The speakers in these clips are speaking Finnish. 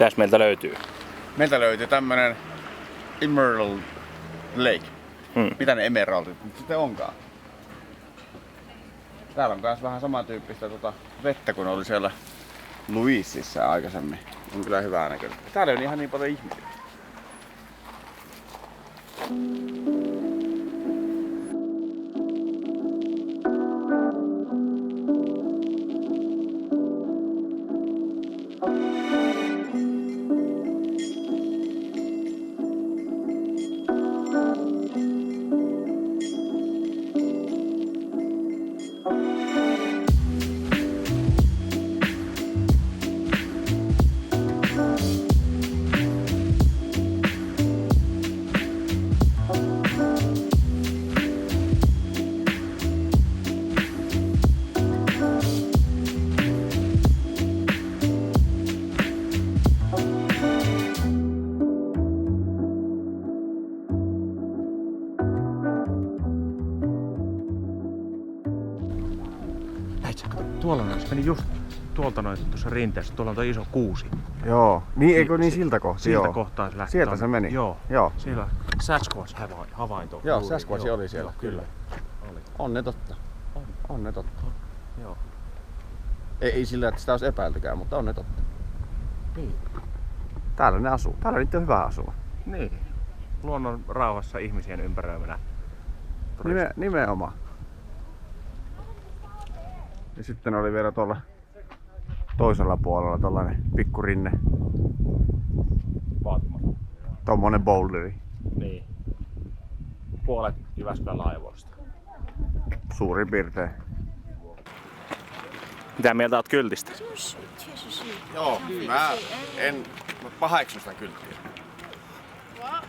Mitäs meiltä löytyy? Meiltä löytyy tämmönen Emerald Lake. Mitä ne emeraldit nyt sitten onkaan? Täällä on myös vähän samantyyppistä vettä kuin oli siellä Louisissa aikaisemmin. On kyllä hyvää näköistä. Täällä on ihan niin paljon ihmisiä. Tuolla meni just tuolta noin tuossa rinteessä. Tuolla on tuo iso kuusi. Joo. Niin eikö niin siltä kohtaa? Siltä kohtaa se lähti. Sieltä se meni? Joo. Joo. Siellä Sasquatch-havainto. Joo, Sasquatch oli siellä, kyllä. Oli. On ne totta. On ne totta. Joo. Ei sillä, että sitä olisi epäiltykään, mutta on ne totta. Niin. Täällä ne asuu. Täällä niitä on hyvä asua. Niin. Luonnon rauhassa ihmisien ympäröimänä. Nimenomaan. Ja sitten oli vielä tuolla toisella puolella tollanen pikku rinne. Vaatimaton. Tommonen boulderi. Niin. Puolet Jyväskylän laajavuorosta. Suurin piirtein. Mitä mieltä oot kyltistä? Joo, mä paheksun sitä kylttiä.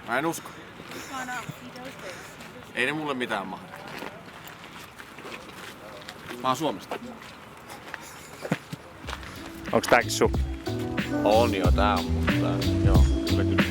Mä en usko. Ei ne mulle mitään mahda. Mä oon Suomesta. Onks tääkin sun? On jo, tää on mun tää. Joo, kyllä.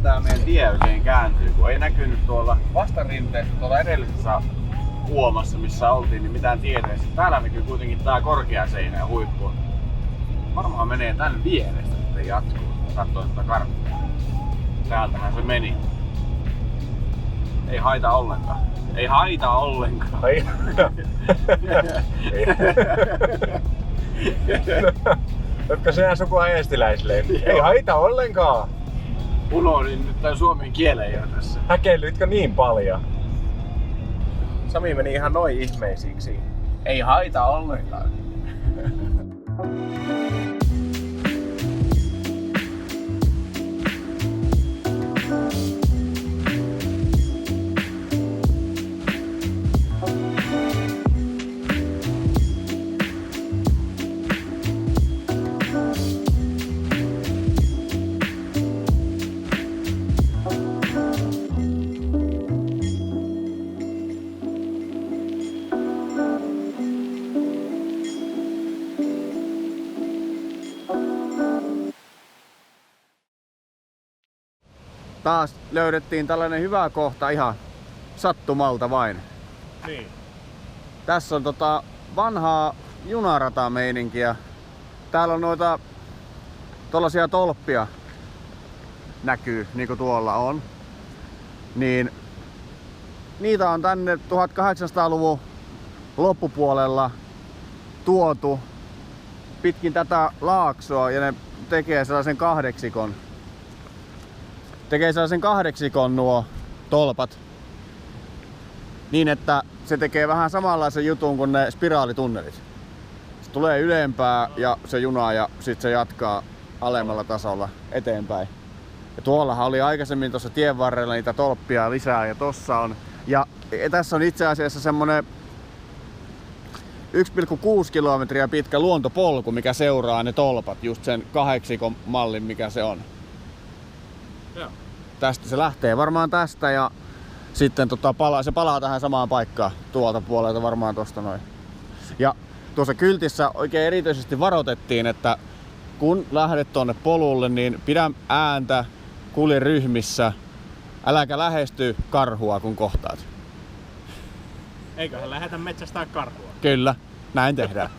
Tää meidän tie oikein kääntyy, kun ei näkynyt tuolla vastarinteessä tuolla edellisessä uomassa, missä oltiin, niin mitään tietä. Täällä näkyy kuitenkin tää korkea seinä ja huippu. Varmaan menee tän vierestä sitten jatkuu. Katsoin sitä karttaa. Täältähän se meni. Ei haita ollenkaan. Ei haita ollenkaan. Ai. Jotka sehän sukua eestiläisille. Ei haita ollenkaan. Unohdin nyt tän suomen kielen jo tässä. Häkellytkö niin paljon? Sami meni ihan noin ihmeisiksi. Ei haita ollenkaan. Taas löydettiin tällainen hyvä kohta ihan sattumalta vain. Niin. Tässä on vanhaa junaratameininkiä. Täällä on noita tollasia tolppia näkyy, niinku tuolla on. Niin niitä on tänne 1800-luvun loppupuolella tuotu pitkin tätä laaksoa ja ne tekee sellaisen kahdeksikon nuo tolpat. Niin että se tekee vähän samanlaisen jutun kuin ne spiraalitunnelit. Se tulee ylempää ja se juna ja sit se jatkaa alemmalla tasolla eteenpäin. Ja tuollahan oli aikaisemmin tuossa tien varrella niitä tolppia lisää ja tossa on. Ja tässä on itse asiassa semmonen 1,6 kilometriä pitkä luontopolku, mikä seuraa ne tolpat, just sen kahdeksikon mallin, mikä se on. Joo. Tästä se lähtee varmaan tästä ja sitten se palaa tähän samaan paikkaan tuolta puolelta varmaan tosta noin. Ja tuossa kyltissä oikein erityisesti varoitettiin, että kun lähdet tonne polulle, niin pidä ääntä, kulje ryhmissä, äläkä lähesty karhua kun kohtaat. Eiköhän lähetä metsästää karhua. Kyllä, näin tehdään.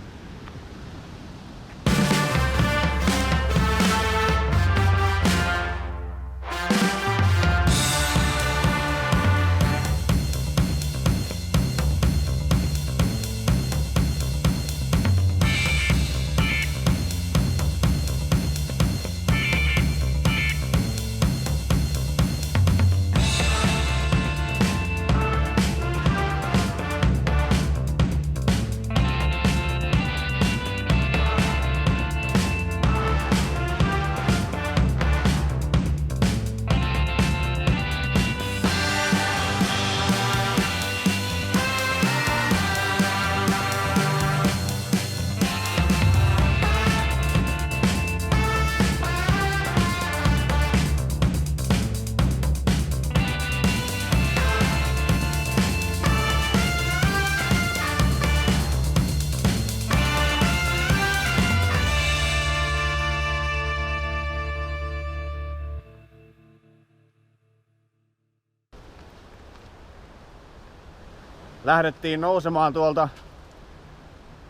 Lähdettiin nousemaan tuolta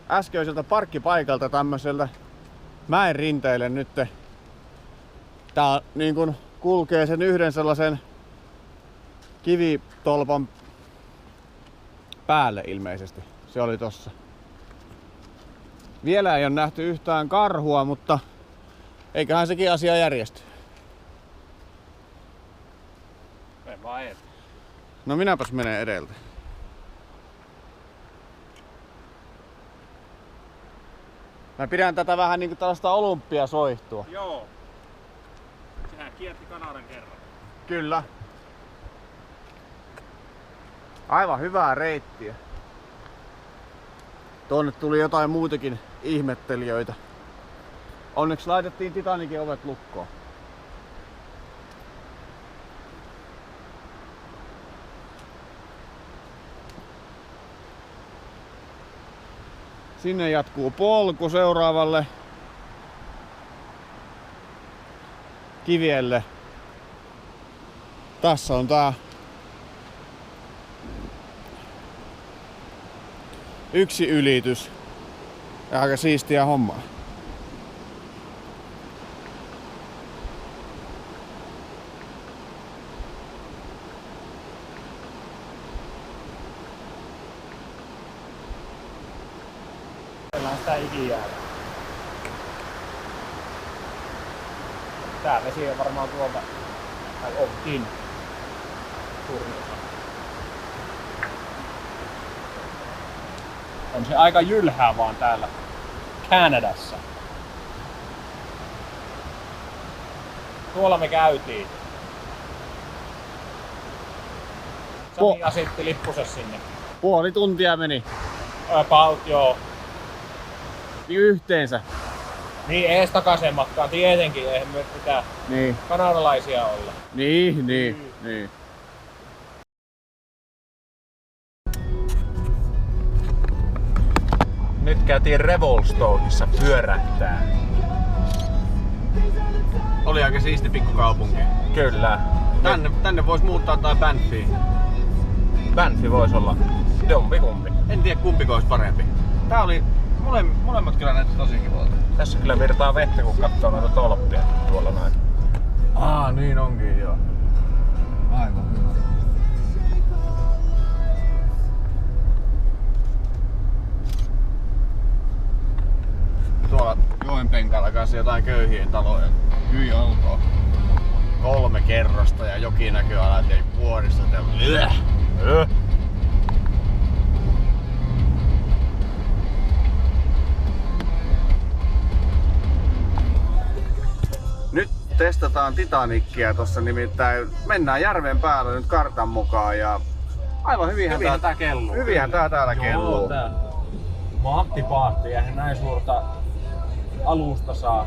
äskeiseltä parkkipaikalta tämmöiseltä mäen rinteille nyt. Tää niin kun kulkee sen yhden sellaisen kivitolpan päälle ilmeisesti. Se oli tossa. Vielä ei ole nähty yhtään karhua, mutta eiköhän sekin asia järjesty. En vaan et. No minäpäs menen edeltä. Mä pidän tätä vähän niinku tällaista olympiasoihtua. Joo. Sehän kierti Kanadan kerran. Kyllä. Aivan hyvää reittiä. Tuonne tuli jotain muitakin ihmettelijöitä. Onneksi laitettiin Titanicin ovet lukkoon. Sinne jatkuu polku seuraavalle kivielle. Tässä on tää yksi ylitys. Ja aika siistiä hommaa. Sitä ikijäällä. Tää vesi on varmaan tuolta, tai onkin, suurin osa. On se aika jylhää vaan täällä Kanadassa. Tuolla me käytiin. Sami asetti lippusen sinne. Puoli tuntia meni. About, joo. Yhteensä. Niin, ees takaisin matkaan, tietenkin, eihän myös mitään Niin. kanadalaisia olla. Niin. Nyt käytiin Revelstoneissa pyörähtää. Oli aika siisti pikkukaupunki. Kyllä. Tänne vois muuttaa tai Banffiin. Banffi voisi olla jompikumpi. En tiedä kumpiko olisi parempi. Tää oli molemmat kyllä näytti tosi kivalta. Tässä kyllä virtaa vettä kun katsoo noita tolppia tuolla näin. Niin onkin joo. Aivan hyvä. Tuolla joen penkalla kanssa jotain köyhien taloja. Hyi olkoon. 3 kerrosta ja jokinäköalat ja vuoristot ja Nyt testataan Titanicia tossa, nimittäin mennään järven päällä nyt kartan mukaan ja aivan hyvinhän tää kelluu. Hyvinhän tää täällä kelluu. Joo, tää mahtipaatti, eihän näin suurta alusta saa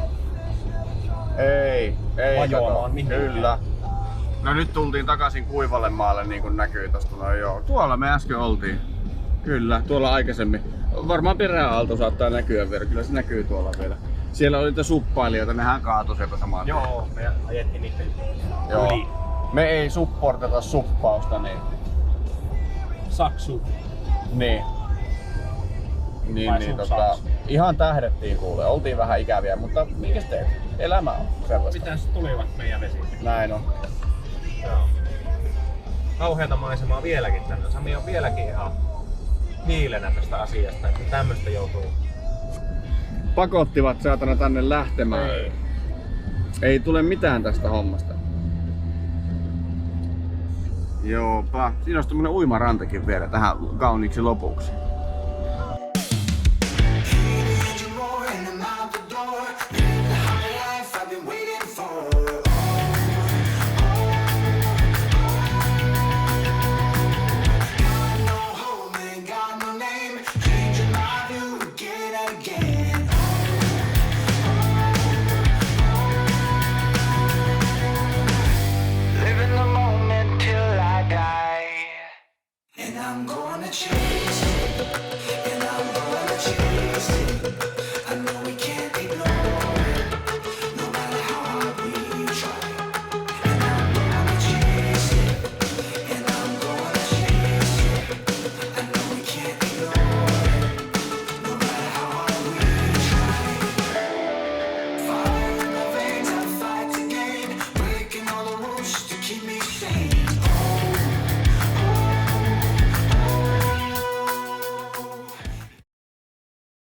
Ei vajoamaan kato. mihinkään. Kyllä. No nyt tultiin takaisin kuivalle maalle, niin kuin näkyy tosta. No joo, tuolla me äsken oltiin. Kyllä, tuolla aikaisemmin. Varmaan peräaalto saattaa näkyä vielä, kyllä se näkyy tuolla vielä. Siellä oli niitä suppailijoita, nehän kaatui sieltä samaan. Joo, me ajettiin niiden Joo. yli. Me ei supporteta suppausta, niin... Saksu. Niin. Vai Niin, saks? ihan tähdettiin kuule. Oltiin vähän ikäviä, mutta mikäs teet? Elämä on sellaista. Mitäs tulivat meidän vesiin? Näin on. Joo. Kauheata maisemaa vieläkin tänne. Sami on vieläkin ihan hiilenä tästä asiasta, että tämmöstä joutuu. Pakottivat saatana tänne lähtemään. Ei. Ei tule mitään tästä hommasta. Joopa. Siinä olisi tämmönen uimarantakin vielä tähän kauniiksi lopuksi.